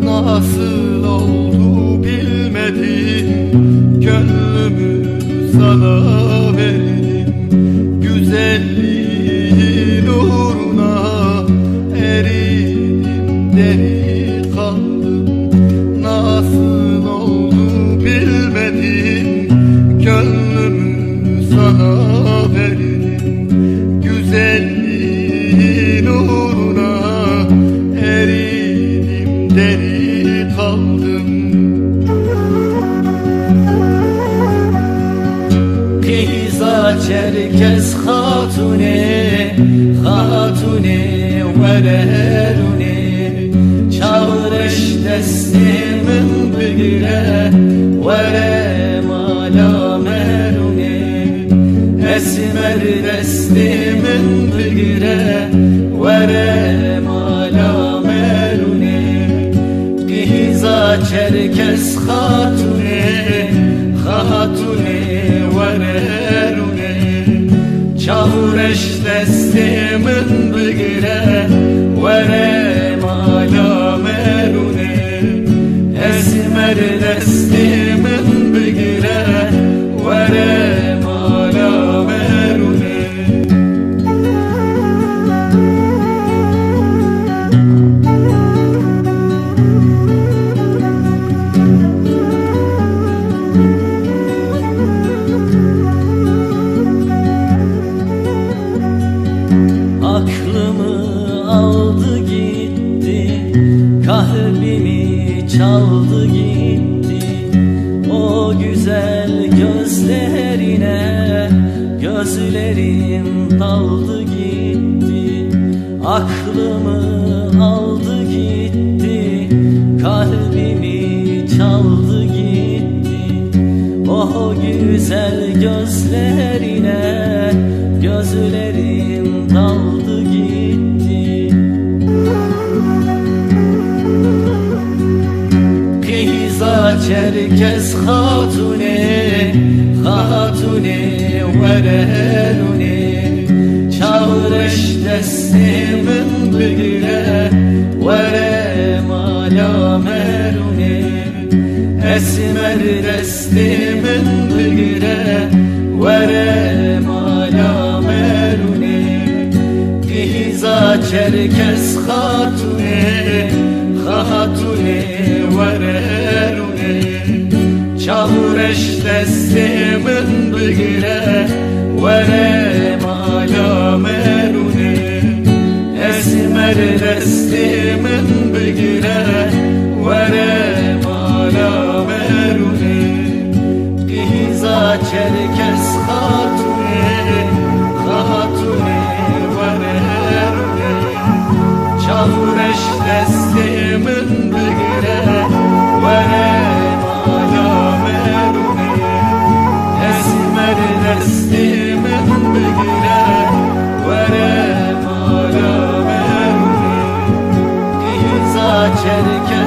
Nasıl oldu bilmedim, gönlümü sana verdim. Güzelliğin uğruna eridim, deli kaldım. Nasıl oldu bilmedim, gönlümü sana verdim. Güzelliğin uğruna eridim, deli kaldım. Kıyza Çerkez hatune, hatune vererune. Çağır eştesimin bigire, vere mala merune. Esmer destimin bigire, vere mala merune. Kıyza Çerkez hatune, hatune vererune. Çağır eştesimin bigire, vere mala merune. Esmer destimin bigire, vere mala merune. Aklımı aldı gitti, kalbimi çaldı gitti. O güzel gözlerine gözlerim daldı gitti. Aklımı aldı gitti, kalbimi çaldı gitti. O güzel gözlerine gözlerim daldı gitti. Kıyza Çerkez hatune, hatune vererune. Çağır eştesimin bigire, vere mala merune. Esmer destimin bigire, vere mala merune. Kıyza Çerkez hatune, hatune vererune. Çağır eştesimin bigire, vere mala merune. Esmer destimin bigire, vere mala merune. Kıyza Çerkez hatune, hatune vererune. Çağır eştesimin bigire, vere mala merune. Esmer destimin bigire, vere mala merune. Kıyza Çerkez